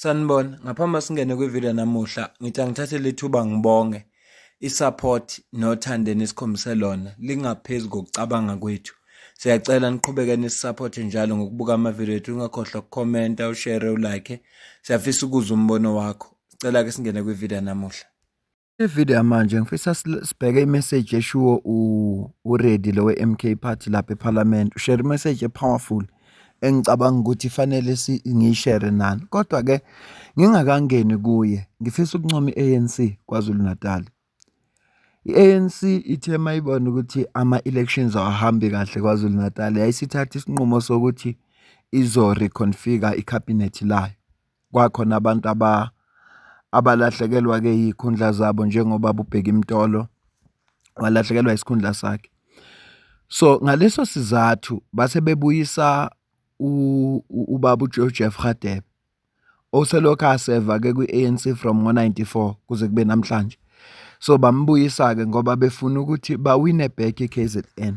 Sanibona, ngaphambi singene kwivideo namuhla, ngithi angithathe lethuba ngibonge i-support nothando enikhombise lona lingaphezu kokucabanga kwethu. Siyacela niqhubeke nisupporte njalo ngokubuka amavideo ethu, ungakhohlwa ukukhomenta, ushare, ulike. Siyafisa ukuzwa umbono wakho. Sicela ke singene kwivideo namuhla. Ivideo manje ngifisa sibheke imessage eshuwo uReddy lo we-MK Party lapha eParliament. Ushare imessage epowerful engicabanga ukuthi fanele ngiyishare nani. Kodwa ke ngingakangeni kuye, ngifisa ukuncoma i-ANC KwaZulu Natal. I-ANC ithe mayibona ukuthi ama-elections awahambi kahle KwaZulu Natal, yayisithatha isinqumo sokuthi izo-reconfigure ikhabhinethi layo. Kwakhona abantu abalahlekelwa-ke iy'khundla zabo njengoba ubheka imtolo walahlekelwa isikhundla sakhe. So ngaleso sizathu base bebuyisa ubaba uJoseph Radebe oselokhu aseva-ke kwi-ANC from ngo-94 kuze kube namhlanje. So bambuyisa-ke ngoba befuna ukuthi bawine back i-KZN.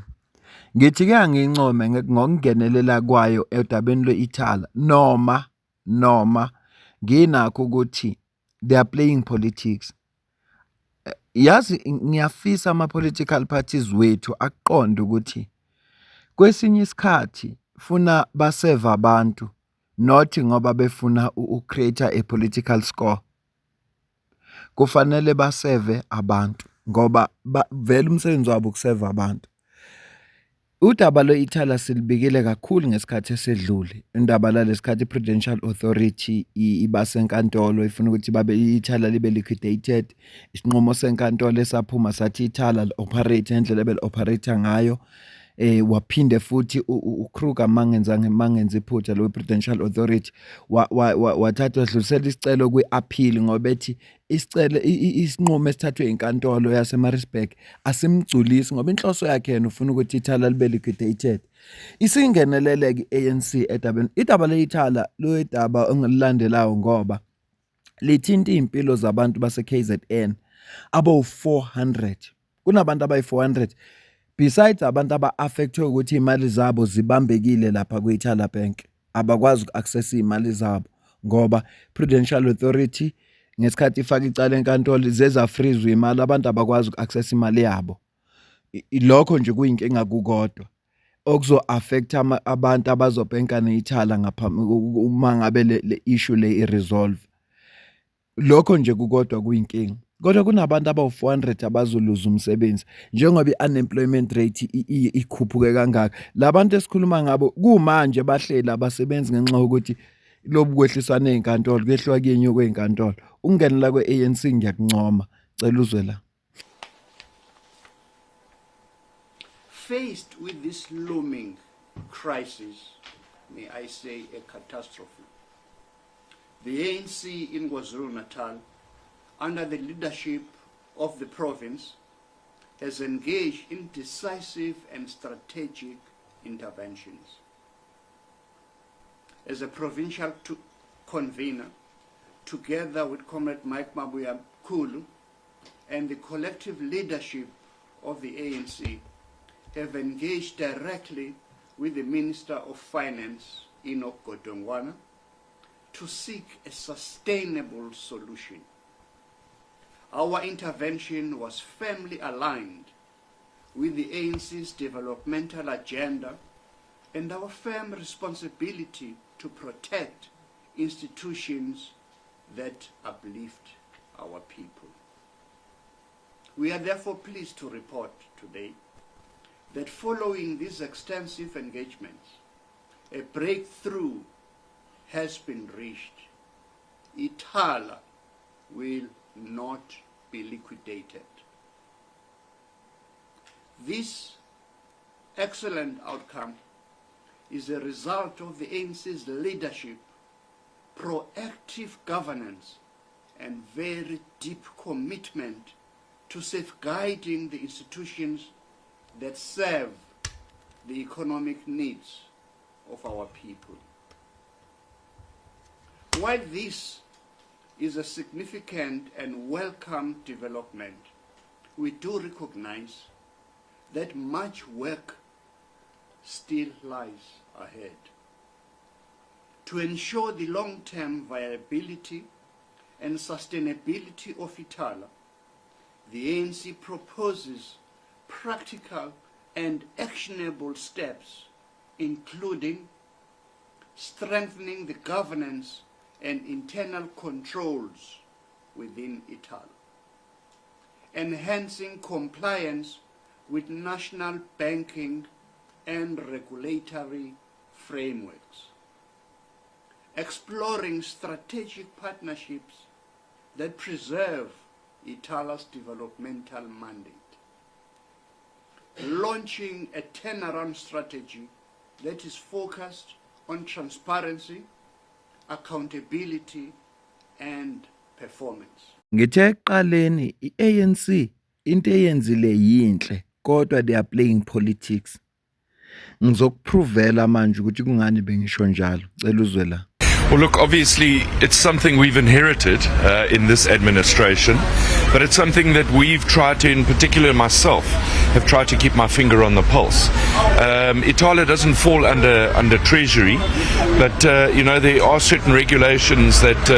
Ngithi-ke angiyincome ngokungenelela kwayo edabeni lwe-Ithala noma nginakho ukuthi they are playing politics. Yazi ngiyafisa ama-political parties wethu akuqonde ukuthi kwesinye isikhathi funa baseve abantu not ngoba befuna create a political score. Kufanele baseve abantu ngoba vele umsebenzi wabo ukuseva abantu. Udaba lwe-Ithala silibikile kakhulu ngesikhathi esedlule. Indaba laleskhathi i-Prudential Authority ibasenkantolo ifuna ukuthi i-Ithala libe liquidated. Isinqumo senkantolo esaphuma sathi i-Ithala operate ngendlela ebeli-operate ngayo. Waphinde futhi uKruger mangenza iphutha lo Prudential Authority wathatha wadlulisela isicelo kwi-appeal ngoba ethi isicelo isinqumo esithathwe inkantolo yaseMaritzburg asimgculisi ngoba inhloso yakhe yena ufuna ukuthi iThala libe liquidated. Isingeneleleke i-ANC edabeni idaba le-Ithala lo idaba ongililandelayo ngoba lithinta impilo zabantu base KZN abo 400. Kunabantu abayi 400 besides abantu aba-affectwe ukuthi imali zabo zibambekile lapha kwi-Ithala Bank, abakwazi uku-access imali zabo ngoba Prudential Authority ngesikhathi ifaka icala enkantolo zeza freeze imali, abantu abakwazi uku-access imali yabo. Lokho nje kuyinkinga kukodwa okuzo-affect abantu abazobhenka ne-Ithala ngaphambi uma ngabe le issue le i-resolve. Lokho nje kukodwa kuyinkinga. Kodwa kunabantu abawu-400 abazoluza umsebenzi njengoba i-unemployment rate ikhuphuke kangaka. Labantu esikhuluma ngabo kumanje bahlela abasebenzi ngenxa yokuthi lobu kwehliswana ezinkantolo kwehlwa kwenye kwezinkantolo. Ukungenela kwe-ANC ngiyakuncoma, cela uzwe la. Faced with this looming crisis, may I say a catastrophe, the ANC in KwaZulu-Natal, under the leadership of the province, has engaged in decisive and strategic interventions. As a provincial convener, together with Comrade Mike Mabuya Kulu and the collective leadership of the ANC, have engaged directly with the Minister of Finance, Enoch Godongwana, to seek a sustainable solution. Our intervention was firmly aligned with the ANC's developmental agenda and our firm responsibility to protect institutions that uplift our people. We are therefore pleased to report today that following these extensive engagements, a breakthrough has been reached. Ithala will not be liquidated. This excellent outcome is a result of the ANC's leadership, proactive governance, and very deep commitment to safeguarding the institutions that serve the economic needs of our people. While this is a significant and welcome development, we do recognize that much work still lies ahead. to ensure the long-term viability and sustainability of Ithala, the ANC proposes practical and actionable steps, including strengthening the governance and internal controls within Ithala, enhancing compliance with national banking and regulatory frameworks, exploring strategic partnerships that preserve Ithala's developmental mandate, launching a turnaround strategy that is focused on transparency, accountability, and performance. Ngithe ekuqaleni i-ANC into eyenzile yinhle kodwa they are playing politics. Ngizokuprovela manje ukuthi kungani bengisho njalo. Cela uzwe la. Well, look, obviously, it's something we've inherited in this administration, but it's something that we've tried to, in particular myself, have tried to keep my finger on the pulse. Ithala doesn't fall under Treasury, but, there are certain regulations that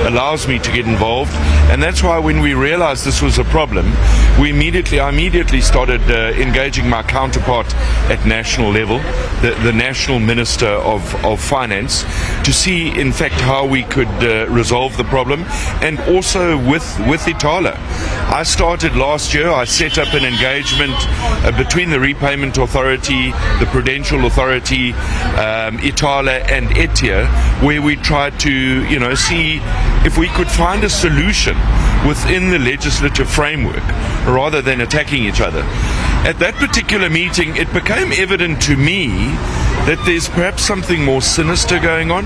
allows me to get involved, and that's why when we realized this was a problem, I immediately started engaging my counterpart at national level, the National Minister of Finance, to see in fact how we could resolve the problem, and also with Ithala. I started last year. I set up an engagement between the Repayment Authority, the Prudential Authority, Ithala and Etia, where we tried to see if we could find a solution within the legislative framework rather than attacking each other. At that particular meeting, it became evident to me that there's perhaps something more sinister going on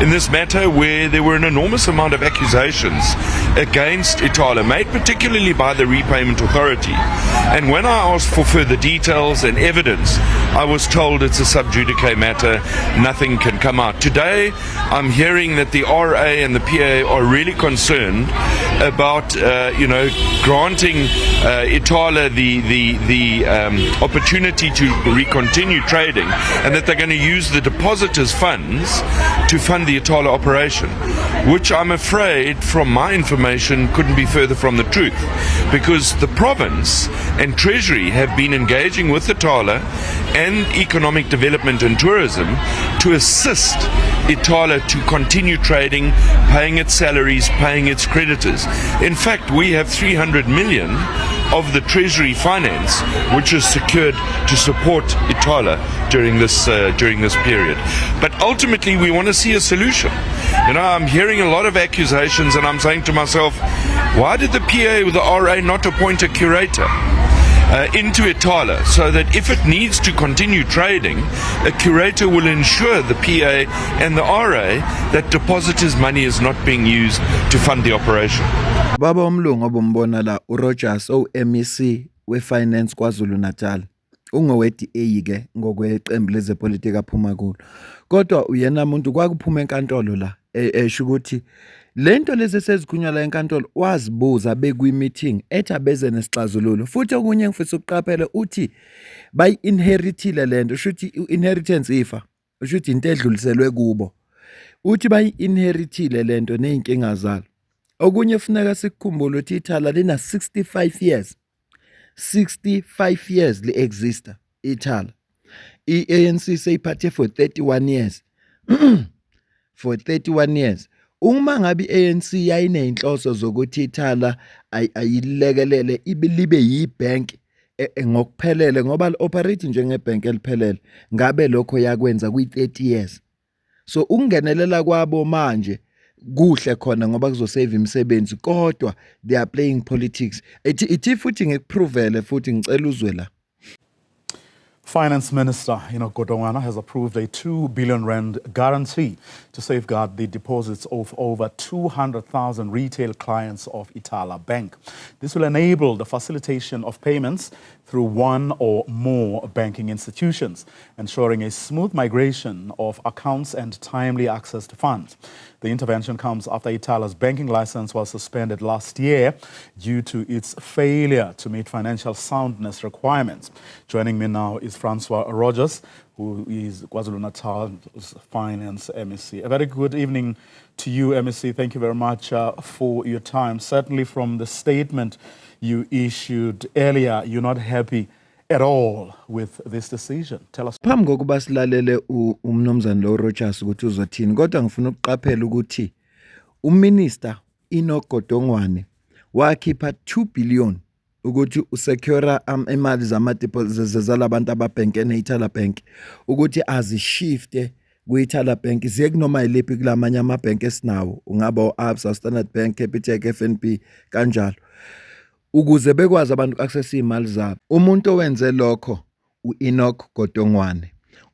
in this matter, where there were an enormous amount of accusations against Ithala, made particularly by the Repayment Authority. And when I asked for further details and evidence, I was told it's a sub judice matter, nothing can come out. Today, I'm hearing that the RA and the PA are really concerned about, granting Ithala the opportunity to continue trading, and that they're going to use the depositors' funds to fund the Ithala operation, which I'm afraid, from my information, couldn't be further from the truth, because the province and Treasury have been engaging with Ithala and Economic Development and Tourism to assist Ithala to continue trading, paying its salaries, paying its creditors. In fact, we have 300 million of the Treasury finance which is secured to support Ithala during this period. But ultimately, we want to see a solution. I'm hearing a lot of accusations, and I'm saying to myself, why did the PA with the RA not appoint a curator into Ithala, so that if it needs to continue trading, a curator will ensure the PA and the RA that depositors' money is not being used to fund the operation. Baba umlungu obumbona la uRogers MEC wefinance kwaZulu Natal. Ungowedi ke ngokweqembu lezepolitika aphuma kulo. Kodwa uyena umuntu kwakuphuma enkantolo la esho ukuthi lento lezi sezikhulunywa la enkantolo wazibuza bekwi-meeting ethi abeze nesixazululo. Futhi okunye ngifisa ukuqaphela uthi bayi-inheritile lento, ushuthi inheritance ifa, ushuthi into edluliselwe kubo. Uthi bayi-inheritile lento ney'nkinga zalo. Okunye funeka sikukhumbule ukuthi Ithala lina 65 years. 65 years li-exista Ithala. I-ANC seyiphathe for 31 years. For 31 years. Uma ngabe i-ANC yayiney'nhloso zokuthi Ithala ayilekelele libe yi-bank ngokuphelele, ngoba li-operate njengebhank eliphelele, ngabe lokho yakwenza kwi-30 years. So ukungenelela kwabo manje kuhle khona ngoba kuzosave imisebenzi, kodwa they are playing politics. Ithi futhi ngikuprovele futhi ngicela uzwe la. Finance Minister Godongwana has approved a 2 billion rand guarantee to safeguard the deposits of over 200,000 retail clients of Ithala Bank. This will enable the facilitation of payments through one or more banking institutions, ensuring a smooth migration of accounts and timely access to funds. The intervention comes after Ithala's banking license was suspended last year due to its failure to meet financial soundness requirements. Joining me now is Francois Rogers, who is KwaZulu-Natal's Finance MEC. A very good evening to you, MEC. Thank you very much for your time. Certainly from the statement you issued earlier, you're not happy at all with this decision. Tell us. Phambi kokuba silalele umnumzane lo Rogers ukuthi uzothini, kodwa ngifuna ukuqaphela ukuthi uMinister Enoch Godongwana wakhipha 2 billion ukuthi usecure imali zama-deposits zalabantu ababhenke ne-Ithala Bank ukuthi azishifte kwi-Ithala Bank ziye kunoma yiliphi kulamanye amabhenke esinawo, ungaba u-Absa, Standard Bank, Capitec, FNB kanjalo, ukuze bekwazi abantu uku-access imali zabo. Umuntu owenze lokho u-Enoch Godongwana.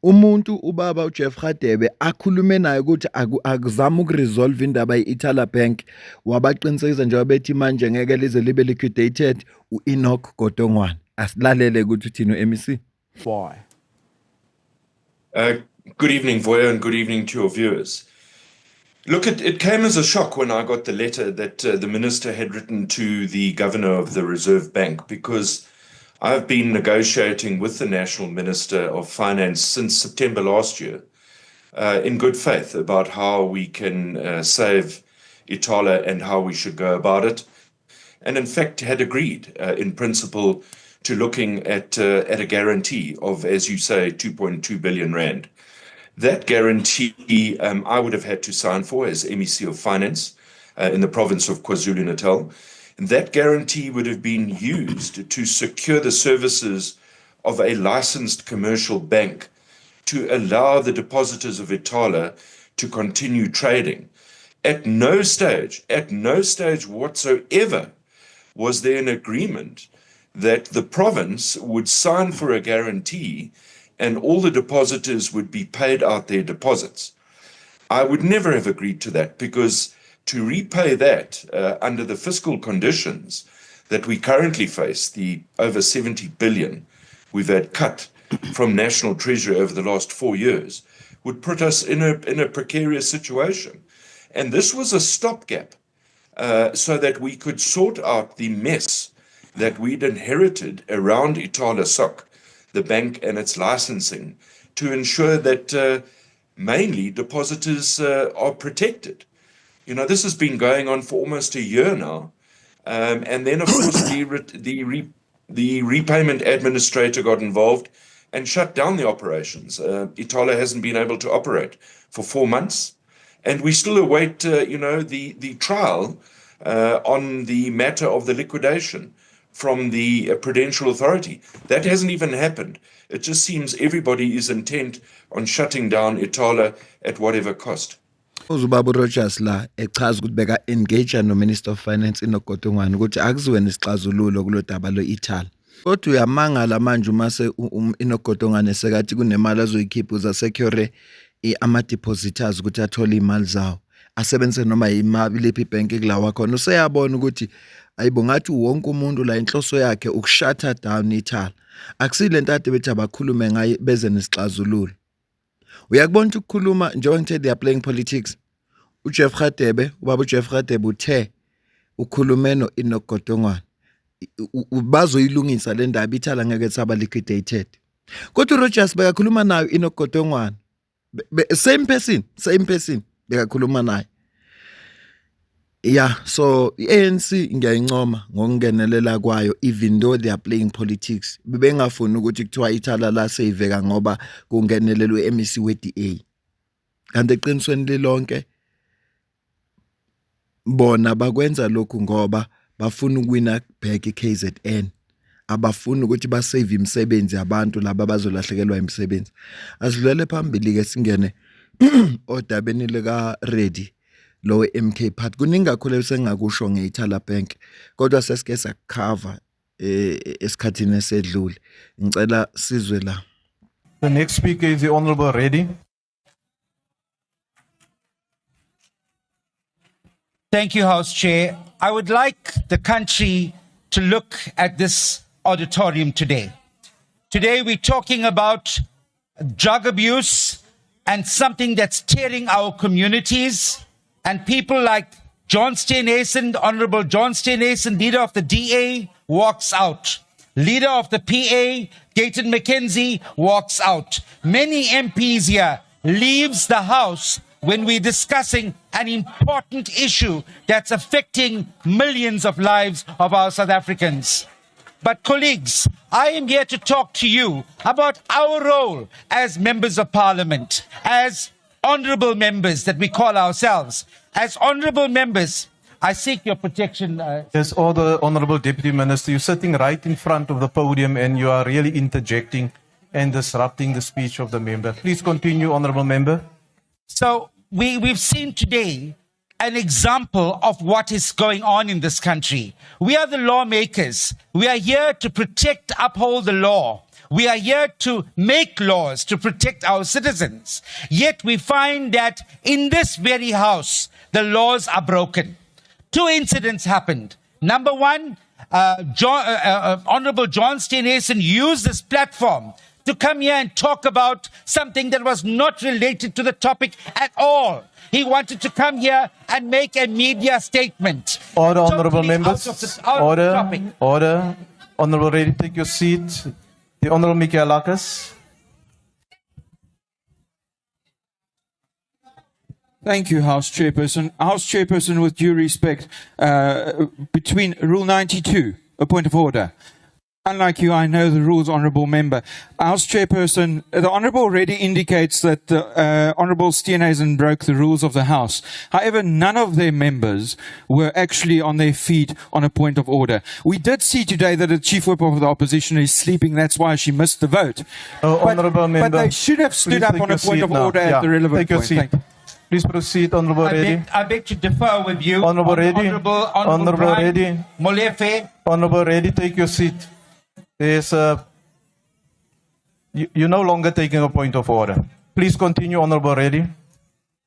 Umuntu ubaba uJeff Radebe akhulume naye ukuthi akuzama ukuresolve indaba ye-Ithala Bank, wabaqinisekisa njengoba bethi manje ngeke lize libe liquidated, u-Enoch Godongwana. Asilalele ukuthi uthini MEC. Why? Good evening, Voya, and good evening to your viewers. Look, it came as a shock when I got the letter that the minister had written to the governor of the Reserve Bank, because I've been negotiating with the National Minister of Finance since September last year in good faith about how we can save Ithala and how we should go about it. And in fact had agreed in principle to looking at a guarantee of, as you say, 2.2 billion rand. That guarantee I would have had to sign for as MEC of Finance in the province of KwaZulu-Natal. And that guarantee would have been used to secure the services of a licensed commercial bank to allow the depositors of Ithala to continue trading. At no stage whatsoever was there an agreement that the province would sign for a guarantee and all the depositors would be paid out their deposits. I would never have agreed to that, because to repay that under the fiscal conditions that we currently face, the over 70 billion we've had cut from National Treasury over the last 4 years, would put us in a precarious situation. And this was a stopgap so that we could sort out the mess that we'd inherited around Ithala Soc, the bank and its licensing, to ensure that mainly depositors are protected. You know, this has been going on for almost a year now. And then, of course, the repayment administrator got involved and shut down the operations. Ithala hasn't been able to operate for 4 months. And we still await, the trial on the matter of the liquidation from the Prudential Authority. That hasn't even happened. It just seems everybody is intent on shutting down Ithala at whatever cost. Uzubaba Rogers la echaza ukuthi beka engage no Minister of Finance Enoch Godongwana ukuthi akuziwe nesixazululo kulodaba lo Ithala. Kodwa uyamangala manje uma se Enoch Godongwana sekathi kunemali azoyikhipha uza secure ama depositors ukuthi athole imali zawo, asebenze noma imali lephi bank kulawa khona. Useyabona ukuthi ayibo ngathi wonke umuntu la inhloso yakhe ukushutha down Ithala. Akusile nto ade bethi abakhulume ngaye beze nesixazululo. Uyakubona ukuthi ukukhuluma njengoba ngithe they are playing politics. uJeff Radebe, ubaba uJeff Radebe uthe ukhulume no Enoch Godongwana bazoyilungisa le ndaba Ithala ngeke saba liquidated. Kodwa uRogers bekakhuluma nayo Enoch Godongwana. Same person bekakhuluma naye. Yeah, so ANC ngiyayincoma ngokungenelela kwayo, even though they are playing politics. Bebengafuni ukuthi kuthiwa Ithala la seveka ngoba kungenelelwe MEC we-DA. Kanti eqinisweni lilonke bona bakwenza lokhu ngoba bafuna ukuwina back iKZN. Abafuna ukuthi basave imisebenzi yabantu laba bazolahlekelwa imisebenzi. Asidlule phambili ke singene odabeni lika Reddy lo MK part. Kuningi kakhulu esengakusho ngeIthala Bank, kodwa sesike sacover esikhathini esedlule. Ngicela sizwe la. The next speaker is the Honorable Reddy. Thank you, House Chair. I would like the country to look at this auditorium today. Today we're talking about drug abuse and something that's tearing our communities, and people like John Steenhuisen, the Honorable John Steenhuisen, leader of the DA, walks out. Leader of the PA, Gayton McKenzie, walks out. Many MPs here leaves the House when we're discussing an important issue that's affecting millions of lives of our South Africans. But colleagues, I am here to talk to you about our role as members of parliament, as honorable members that we call ourselves. As honorable members, I seek your protection. Yes, order, Honorable Deputy Minister. You're sitting right in front of the podium and you are really interjecting and disrupting the speech of the member. Please continue, Honorable Member. So we've seen today an example of what is going on in this country. We are the lawmakers. We are here to protect, uphold the law. We are here to make laws to protect our citizens. Yet we find that in this very House, the laws are broken. Two incidents happened. Number one, Honorable John Steenhuisen used this platform to come here and talk about something that was not related to the topic at all. He wanted to come here and make a media statement. Order, Honorable Totally Members. out of the topic. Order. Honorable Reddy, take your seat. The Honorable Michaelakas. Thank you, House Chairperson. House Chairperson, with due respect, between Rule 92, a point of order. Unlike you, I know the rules, Honourable Member. House Chairperson, the Honourable already indicates that the Honourable Steenhuisen broke the rules of the House. However, none of their members were actually on their feet on a point of order. We did see today that the Chief Whip of the Opposition is sleeping. That's why she missed the vote. Honourable Member. But they should have stood up on a point of order at the relevant point. Thank you. Please proceed, Honorable Reddy. I beg to differ with you. Honorable Reddy. Honorable Reddy. Brian Molefe. Honorable Reddy, take your seat. There's you're no longer taking a point of order. Please continue, Honorable Reddy.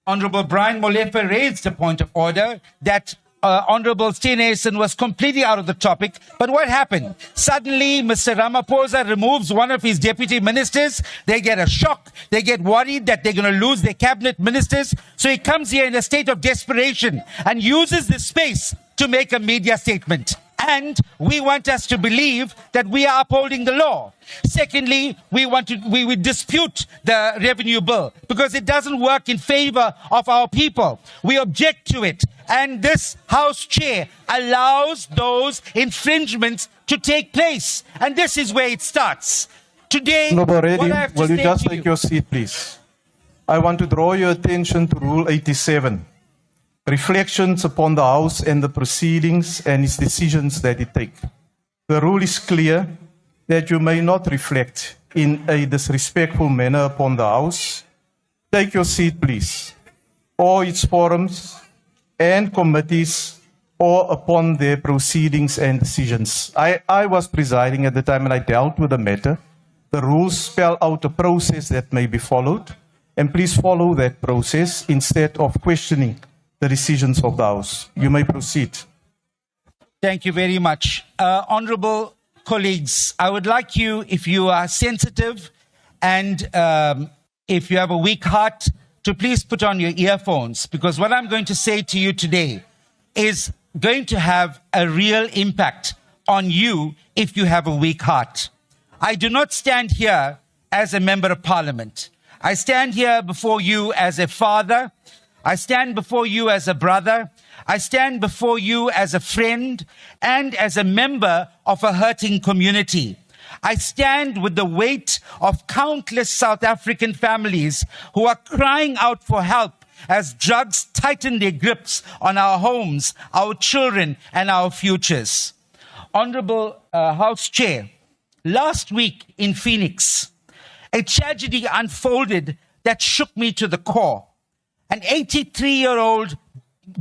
Honorable Brian Molefe raised a point of order that Honorable Steenhuisen was completely out of the topic. But what happened? Suddenly, Mr. Ramaphosa removes one of his deputy ministers. They get a shock. They get worried that they're going to lose their cabinet ministers. So he comes here in a state of desperation and uses this space to make a media statement. And we want us to believe that we are upholding the law. Secondly, we would dispute the revenue bill because it doesn't work in favor of our people. We object to it. And this House Chair allows those infringements to take place. And this is where it starts. Today, Honorable Reddy, what I have to will you say just to take your seat, please? I want to draw your attention to Rule 87. Reflections upon the House and the proceedings and its decisions that it takes. The rule is clear that you may not reflect in a disrespectful manner upon the House. Take your seat, please. Or its forums and committees or upon their proceedings and decisions. I was presiding at the time and I dealt with the matter. The rules spell out a process that may be followed, and please follow that process instead of questioning the decisions of the House. You may proceed. Thank you very much. Honorable colleagues, I would like you, if you are sensitive and if you have a weak heart, to please put on your earphones, because what I'm going to say to you today is going to have a real impact on you if you have a weak heart. I do not stand here as a member of parliament. I stand here before you as a father. I stand before you as a brother. I stand before you as a friend and as a member of a hurting community. I stand with the weight of countless South African families who are crying out for help as drugs tighten their grips on our homes, our children, and our futures. Honorable House Chair, last week in Phoenix, a tragedy unfolded that shook me to the core. An 83-year-old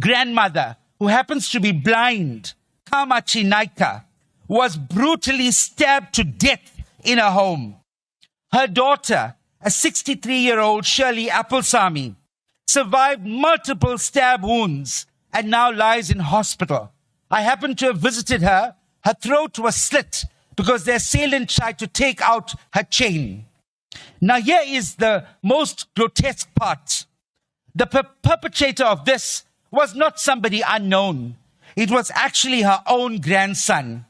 grandmother who happens to be blind, Kamachi Naika, was brutally stabbed to death in her home. Her daughter, a 63-year-old Shirley Appelsamy, survived multiple stab wounds and now lies in hospital. I happened to have visited her. Her throat was slit because the assailant tried to take out her chain. Now here is the most grotesque part. The perpetrator of this was not somebody unknown. It was actually her own grandson.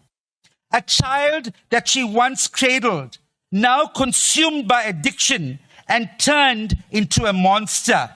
a child that she once cradled, now consumed by addiction and turned into a monster.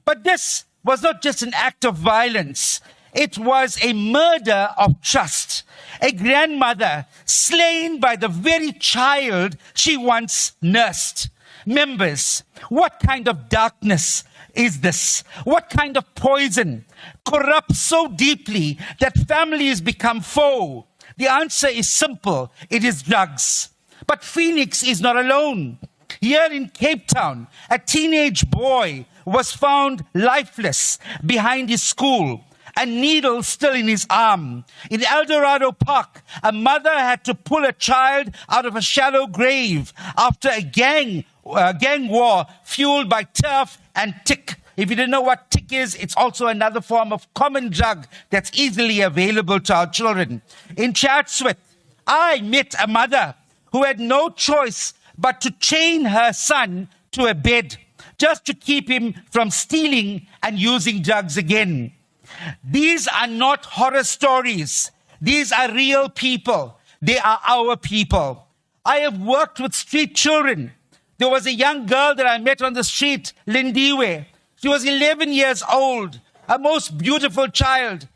But this was not just an act of violence. It was a murder of trust. A grandmother slain by the very child she once nursed. Members, what kind of darkness is this? What kind of poison corrupts so deeply that families become foe? The answer is simple. It is drugs. But Phoenix is not alone. Here in Cape Town, a teenage boy was found lifeless behind his school, a needle still in his arm. In El Dorado Park, a mother had to pull a child out of a shallow grave after a gang war fueled by turf and tick. If you didn't know what tick is, it's also another form of common drug that's easily available to our children. In Chatsworth, I met a mother who had no choice but to chain her son to a bed just to keep him from stealing and using drugs again. These are not horror stories. These are real people. They are our people. I have worked with street children. There was a young girl that I met on the street, Lindiwe. She was 11 years old, a most beautiful child.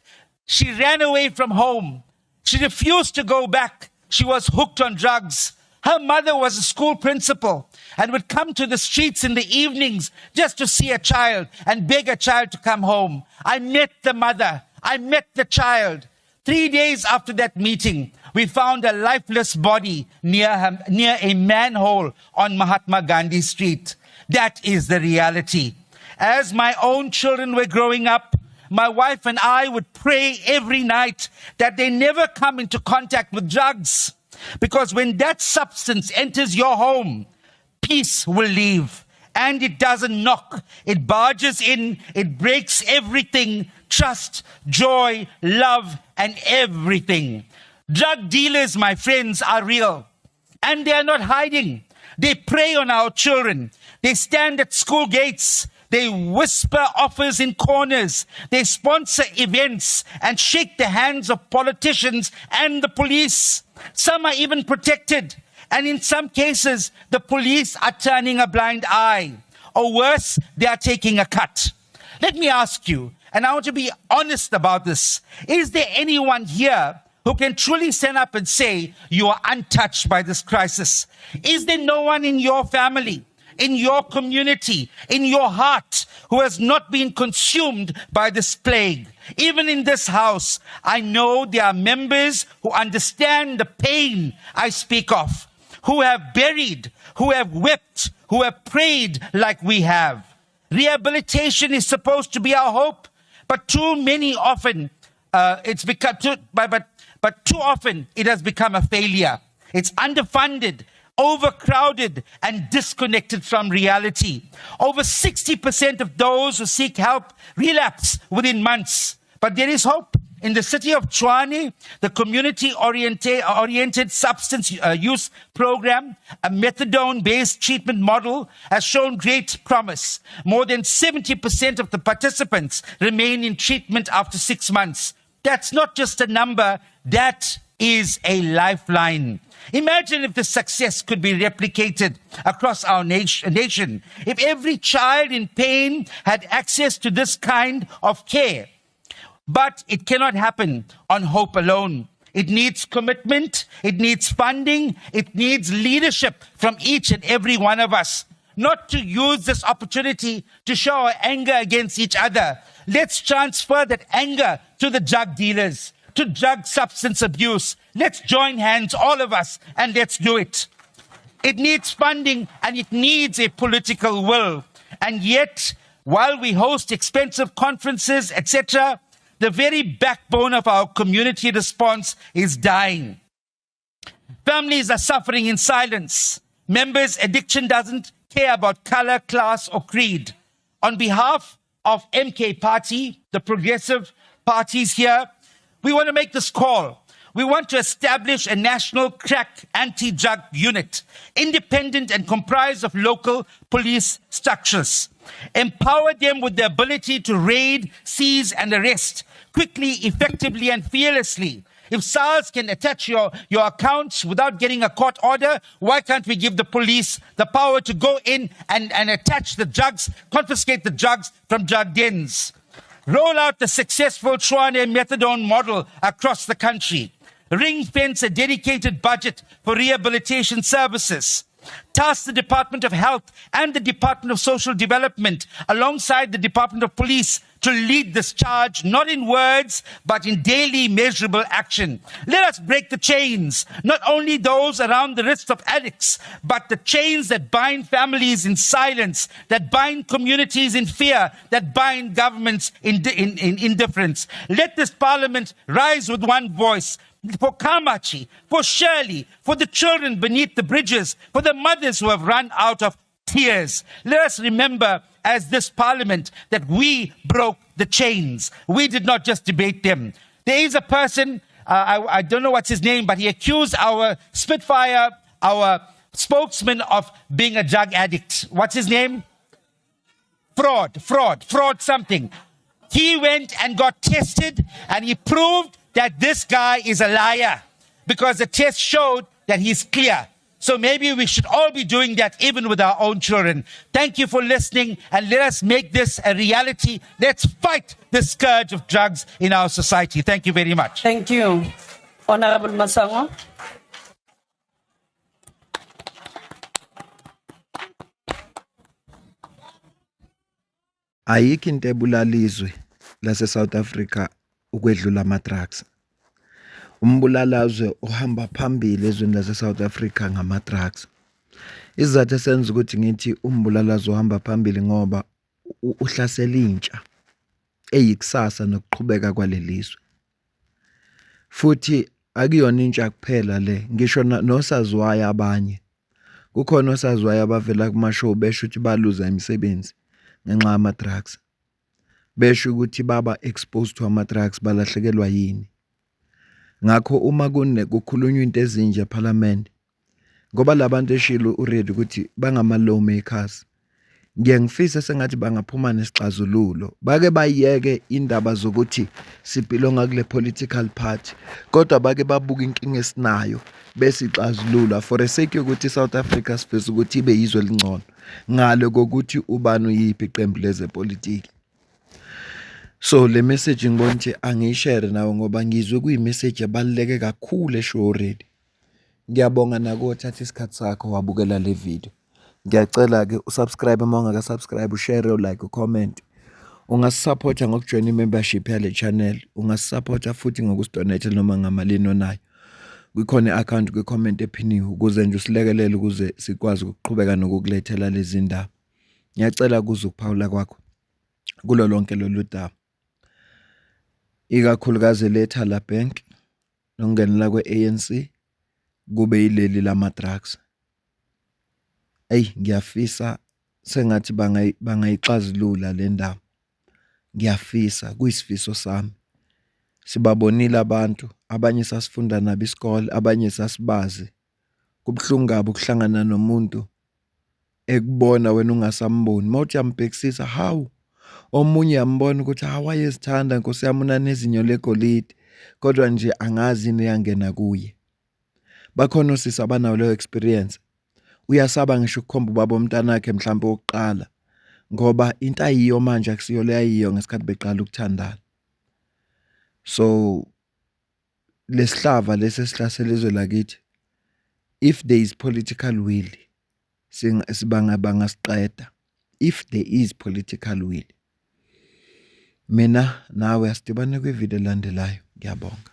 She ran away from home. She refused to go back. She was hooked on drugs. Her mother was a school principal and would come to the streets in the evenings just to see a child and beg a child to come home. I met the mother. I met the child. 3 days after that meeting, we found a lifeless body near a manhole on Mahatma Gandhi Street. That is the reality. As my own children were growing up, my wife and I would pray every night that they never come into contact with drugs. Because when that substance enters your home, peace will leave. And it doesn't knock. It barges in. It breaks everything. Trust, joy, love, and everything. Drug dealers, my friends, are real. And they are not hiding. They prey on our children. They stand at school gates. They whisper offers in corners. They sponsor events and shake the hands of politicians and the police. Some are even protected. And in some cases, the police are turning a blind eye. Or worse, they are taking a cut. Let me ask you, and I want to be honest about this. Is there anyone here who can truly stand up and say, you are untouched by this crisis? Is there no one in your family, in your community, in your heart, who has not been consumed by this plague? Even in this house, I know there are members who understand the pain I speak of, who have buried, who have wept, who have prayed like we have. Rehabilitation is supposed to be our hope, but too often it has become a failure. It's underfunded, overcrowded, and disconnected from reality. Over 60% of those who seek help relapse within months. But there is hope. In the city of Tshwane, the community-oriented substance use program, a methadone-based treatment model, has shown great promise. More than 70% of the participants remain in treatment after 6 months. That's not just a number, that is a lifeline. Imagine if the success could be replicated across our nation. If every child in pain had access to this kind of care. But it cannot happen on hope alone. It needs commitment, it needs funding, it needs leadership from each and every one of us. Not to use this opportunity to show our anger against each other. Let's transfer that anger to the drug dealers, to drug substance abuse. Let's join hands, all of us, and let's do it. It needs funding and it needs a political will. And yet, while we host expensive conferences, etc., the very backbone of our community response is dying. Families are suffering in silence. Members' addiction doesn't care about color, class, or creed. On behalf of MK Party, the progressive parties here, we want to make this call. We want to establish a national crack anti-drug unit, independent and comprised of local police structures. Empower them with the ability to raid, seize, and arrest quickly, effectively, and fearlessly. If SARS can attach your accounts without getting a court order, why can't we give the police the power to go in and attach the drugs, confiscate the drugs from drug dens? Roll out the successful Tshwane methadone model across the country. Ring-fence a dedicated budget for rehabilitation services. Task the Department of Health and the Department of Social Development alongside the Department of Police to lead this charge, not in words, but in daily measurable action. Let us break the chains, not only those around the wrists of addicts, but the chains that bind families in silence, that bind communities in fear, that bind governments in indifference. Let this parliament rise with one voice, for Kamachi, for Shirley, for the children beneath the bridges, for the mothers who have run out of tears. Let us remember as this parliament that we broke the chains. We did not just debate them. There is a person, I don't know what's his name, but he accused our Spitfire, our spokesman, of being a drug addict. What's his name? Fraud something. He went and got tested and he proved that this guy is a liar because the test showed that he's clear. So maybe we should all be doing that even with our own children. Thank you for listening, and let us make this a reality. Let's fight the scourge of drugs in our society. Thank you very much. Thank you. Honorable Masango. Ayikho into ebulalizwe lase South Africa ukwedlula ama-drugs. Umbulalazwe uhamba phambili ezweni lase South Africa ngama-drugs. Isizathu esenza ukuthi ngithi umbulalazwe uhamba phambili ngoba uhlasela intsha eyikusasa nokuqhubeka kwalelizwe. Futhi akuyona intsha kuphela le, ngisho nosaziwayo abanye. Kukhona osaziwayo abavela kuma-show besho ukuthi baluza imisebenzi ngenxa yama-drugs. Besho ukuthi baba exposed to ama-drugs balahlekelwa yini. Ngakho uma kukhulunywa into ezinje eParliament, ngoba labantu eshilo uReddy ukuthi bangama-law makers, ngiyangifisa sengathi bangaphuma nesixazululo. Bake bayeke indaba zokuthi sibhilonga kule political party, kodwa bake babuka inkinga esinayo bese ixazulula for the sake yokuthi South Africa sifisa ukuthi ibe yizwe elingcono ngale kokuthi ubani uyiphi iqembu lezepolitiki. So le message ngibona ukuthi angiyishare nawe ngoba ngizwe kuyimessage ebaluleke kakhulu esho Reddy. Ngiyabonga nakothatha isikhathi sakho wabukela le video. Ngiyacela ke usubscribe uma ungaka-subscribe, ushare, ulike, ucomment. Ungasupporta ngokujoin i-membership yale channel. Ungasupporta futhi ngokusidonate noma ngamalini onayo. Kukhona i-account kwi-comment ephiniwe ukuze nje usilekelele ukuze sikwazi ukuqhubeka nokukulethela lezi ndaba. Ngiyacela kuze ukuphawula kwakho kulo lonke lolu daba. Ikakhulukazi le Ithala Bank nokungenela kwe-ANC kube yileli lama-drugs. Ngiyafisa sengathi bangayixazulula le ndaba. Ngiyafisa, kuyisifiso sami. Sibabonile abantu, abanye sasifunda nabo isikole, abanye sasibazi. Kubuhlungu kabi ukuhlangana nomuntu ekubona wena ungasamboni. Mawuthi yambhekisisa, hawu omunye yambona ukuthi wayezithanda Nkosi yami unanezinyo legolide, kodwa nje angazi yini yangena kuye. Bakhona osisi abanayo leyo experience. Uyasaba ngisho ukukhomba ubaba omntanakhe mhlawumbe wokuqala ngoba into ayiyo manje akusiyo le ayiyo ngesikhathi beqala ukuthandana. So lesihlava lesihlasela izwe lakithi, if there is political will bangasiqeda. If there is political will, mina nawe asidibane kwivideo elandelayo. Ngiyabonga.